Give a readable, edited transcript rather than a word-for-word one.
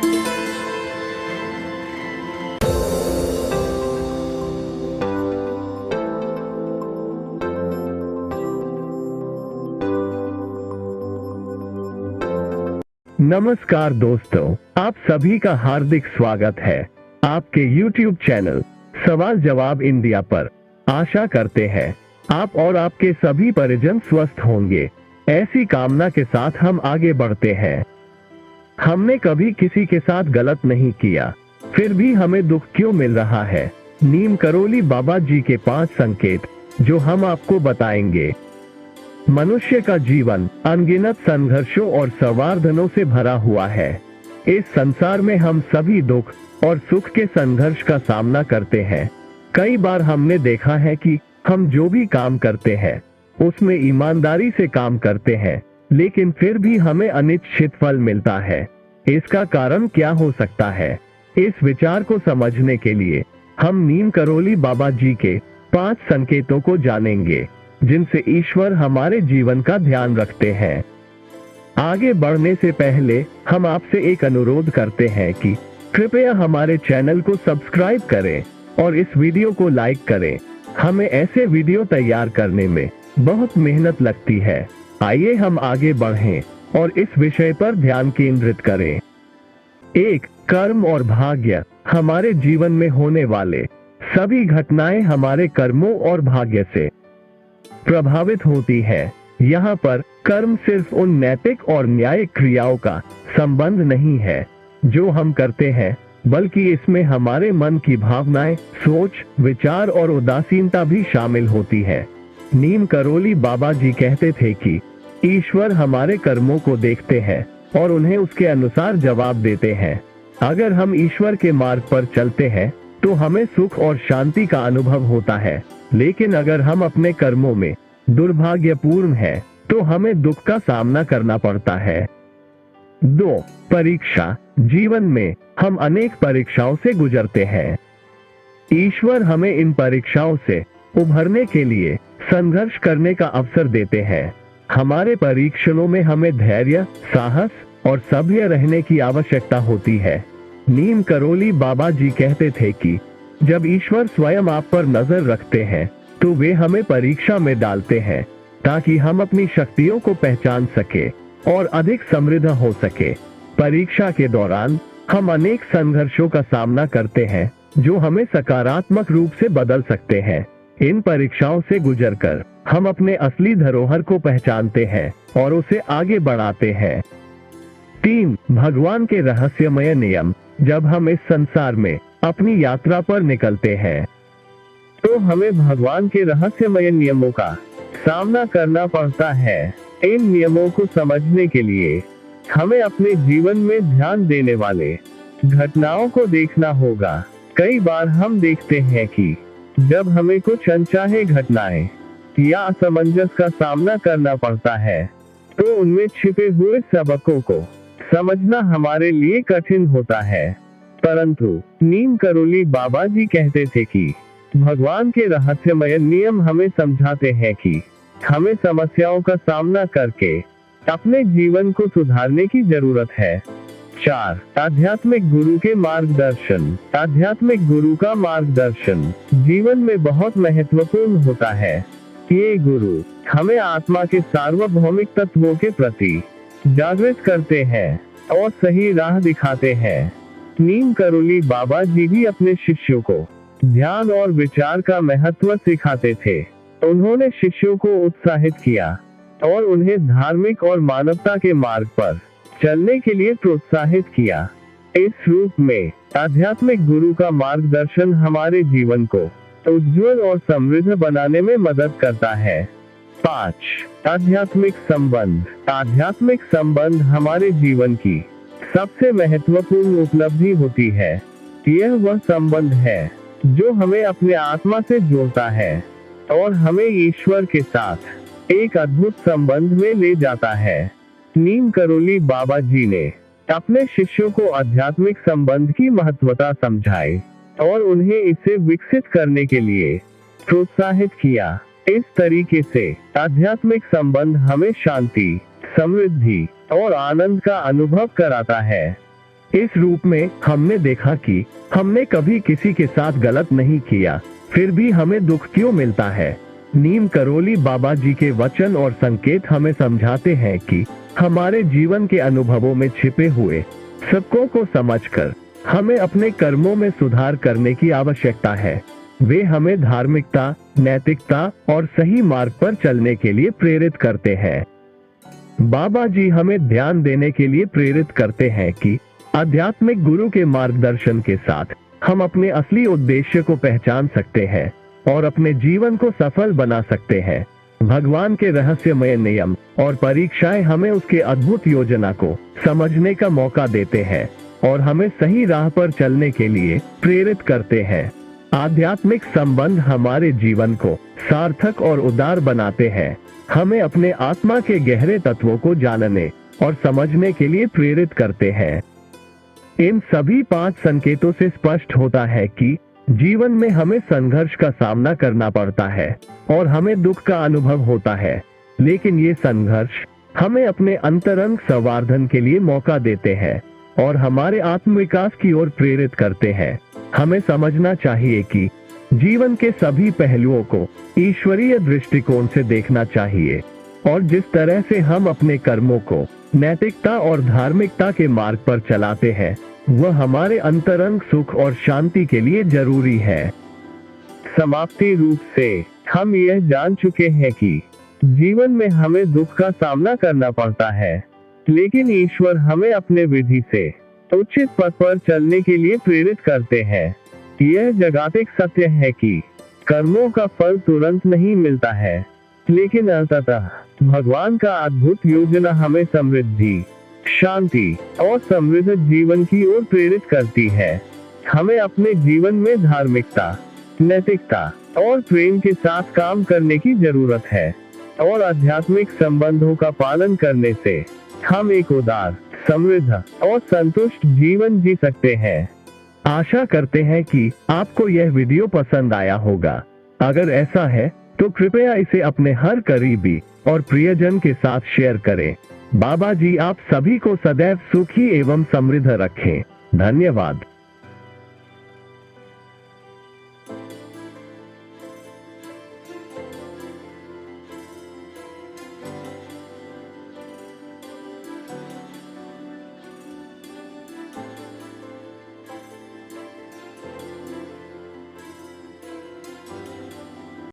नमस्कार दोस्तों, आप सभी का हार्दिक स्वागत है आपके YouTube चैनल सवाल जवाब इंडिया पर। आशा करते हैं आप और आपके सभी परिजन स्वस्थ होंगे। ऐसी कामना के साथ हम आगे बढ़ते हैं। हमने कभी किसी के साथ गलत नहीं किया, फिर भी हमें दुख क्यों मिल रहा है? नीम करोली बाबा जी के 5 संकेत जो हम आपको बताएंगे। मनुष्य का जीवन अनगिनत संघर्षों और संवर्धनों से भरा हुआ है। इस संसार में हम सभी दुख और सुख के संघर्ष का सामना करते हैं। कई बार हमने देखा है कि हम जो भी काम करते हैं उसमें ईमानदारी से काम करते हैं, लेकिन फिर भी हमें अनिश्चित फल मिलता है। इसका कारण क्या हो सकता है? इस विचार को समझने के लिए हम नीम करोली बाबा जी के 5 संकेतों को जानेंगे, जिनसे ईश्वर हमारे जीवन का ध्यान रखते हैं। आगे बढ़ने से पहले हम आपसे एक अनुरोध करते हैं कि कृपया हमारे चैनल को सब्सक्राइब करें और इस वीडियो को लाइक करें। हमें ऐसे वीडियो तैयार करने में बहुत मेहनत लगती है। आइए हम आगे बढ़ें और इस विषय पर ध्यान केंद्रित करें। 1. कर्म और भाग्य। हमारे जीवन में होने वाले सभी घटनाएं हमारे कर्मों और भाग्य से प्रभावित होती है। यहाँ पर कर्म सिर्फ उन नैतिक और न्यायिक क्रियाओं का संबंध नहीं है जो हम करते हैं, बल्कि इसमें हमारे मन की भावनाएं, सोच, विचार और उदासीनता भी शामिल होती है। नीम करोली बाबा जी कहते थे कि ईश्वर हमारे कर्मों को देखते हैं और उन्हें उसके अनुसार जवाब देते हैं। अगर हम ईश्वर के मार्ग पर चलते हैं तो हमें सुख और शांति का अनुभव होता है, लेकिन अगर हम अपने कर्मों में दुर्भाग्यपूर्ण हैं, तो हमें दुख का सामना करना पड़ता है। 2. परीक्षा। जीवन में हम अनेक परीक्षाओं से गुजरते हैं। ईश्वर हमें इन परीक्षाओं से उभरने के लिए संघर्ष करने का अवसर देते हैं। हमारे परीक्षणों में हमें धैर्य, साहस और सभ्य रहने की आवश्यकता होती है। नीम करोली बाबा जी कहते थे कि जब ईश्वर स्वयं आप पर नजर रखते हैं तो वे हमें परीक्षा में डालते हैं, ताकि हम अपनी शक्तियों को पहचान सके और अधिक समृद्ध हो सके। परीक्षा के दौरान हम अनेक संघर्षों का सामना करते हैं जो हमें सकारात्मक रूप से बदल सकते हैं। इन परीक्षाओं से गुजरकर हम अपने असली धरोहर को पहचानते हैं और उसे आगे बढ़ाते हैं। 3. भगवान के रहस्यमय नियम। जब हम इस संसार में अपनी यात्रा पर निकलते हैं तो हमें भगवान के रहस्यमय नियमों का सामना करना पड़ता है। इन नियमों को समझने के लिए हमें अपने जीवन में ध्यान देने वाले घटनाओं को देखना होगा। कई बार हम देखते हैं कि जब हमें कुछ अनचाहे घटनाएं या असमंजस का सामना करना पड़ता है तो उनमें छिपे हुए सबकों को समझना हमारे लिए कठिन होता है। परंतु नीम करोली बाबा जी कहते थे कि भगवान के रहस्यमय नियम हमें समझाते हैं कि हमें समस्याओं का सामना करके अपने जीवन को सुधारने की जरूरत है। 4. आध्यात्मिक गुरु के मार्गदर्शन। आध्यात्मिक गुरु का मार्गदर्शन जीवन में बहुत महत्वपूर्ण होता है। ये गुरु हमें आत्मा के सार्वभौमिक तत्वों के प्रति जागृत करते हैं और सही राह दिखाते हैं। नीम करोली बाबा जी भी अपने शिष्यों को ध्यान और विचार का महत्व सिखाते थे। उन्होंने शिष्यों को उत्साहित किया और उन्हें धार्मिक और मानवता के मार्ग पर चलने के लिए प्रोत्साहित किया। इस रूप में आध्यात्मिक गुरु का मार्गदर्शन हमारे जीवन को उज्जवल और समृद्ध बनाने में मदद करता है। 5. आध्यात्मिक संबंध। आध्यात्मिक संबंध हमारे जीवन की सबसे महत्वपूर्ण उपलब्धि होती है। यह वह संबंध है जो हमें अपने आत्मा से जोड़ता है और हमें ईश्वर के साथ एक अद्भुत संबंध में ले जाता है। नीम करोली बाबा जी ने अपने शिष्यों को आध्यात्मिक संबंध की महत्वता समझाई और उन्हें इसे विकसित करने के लिए प्रोत्साहित किया। इस तरीके से आध्यात्मिक संबंध हमें शांति, समृद्धि और आनंद का अनुभव कराता है। इस रूप में हमने देखा कि हमने कभी किसी के साथ गलत नहीं किया, फिर भी हमें दुख क्यों मिलता है। नीम करोली बाबा जी के वचन और संकेत हमें समझाते हैं कि हमारे जीवन के अनुभवों में छिपे हुए सबकों को समझकर हमें अपने कर्मों में सुधार करने की आवश्यकता है। वे हमें धार्मिकता, नैतिकता और सही मार्ग पर चलने के लिए प्रेरित करते हैं। बाबा जी हमें ध्यान देने के लिए प्रेरित करते हैं कि आध्यात्मिक गुरु के मार्गदर्शन के साथ हम अपने असली उद्देश्य को पहचान सकते हैं और अपने जीवन को सफल बना सकते हैं। भगवान के रहस्यमय नियम और परीक्षाएं हमें उसके अद्भुत योजना को समझने का मौका देते हैं और हमें सही राह पर चलने के लिए प्रेरित करते हैं। आध्यात्मिक संबंध हमारे जीवन को सार्थक और उदार बनाते हैं, हमें अपने आत्मा के गहरे तत्वों को जानने और समझने के लिए प्रेरित करते हैं। इन सभी 5 संकेतों से स्पष्ट होता है कि जीवन में हमें संघर्ष का सामना करना पड़ता है और हमें दुख का अनुभव होता है, लेकिन ये संघर्ष हमें अपने अंतरंग संवर्धन के लिए मौका देते हैं और हमारे आत्मविकास की ओर प्रेरित करते हैं। हमें समझना चाहिए कि जीवन के सभी पहलुओं को ईश्वरीय दृष्टिकोण से देखना चाहिए और जिस तरह से हम अपने कर्मों को नैतिकता और धार्मिकता के मार्ग पर चलाते हैं, वह हमारे अंतरंग सुख और शांति के लिए जरूरी है। समाप्ति रूप से हम यह जान चुके हैं कि जीवन में हमें दुख का सामना करना पड़ता है, लेकिन ईश्वर हमें अपने विधि से उचित पथ पर चलने के लिए प्रेरित करते हैं। यह जगतिक सत्य है कि कर्मों का फल तुरंत नहीं मिलता है, लेकिन अंततः भगवान का अद्भुत योजना हमें समृद्धि, शांति और समृद्ध जीवन की ओर प्रेरित करती है। हमें अपने जीवन में धार्मिकता, नैतिकता और प्रेम के साथ काम करने की जरूरत है और आध्यात्मिक संबंधों का पालन करने से हम एक उदार, समृद्ध और संतुष्ट जीवन जी सकते हैं। आशा करते हैं कि आपको यह वीडियो पसंद आया होगा। अगर ऐसा है तो कृपया इसे अपने हर करीबी और प्रियजन के साथ शेयर करें। बाबा जी आप सभी को सदैव सुखी एवं समृद्ध रखें। धन्यवाद।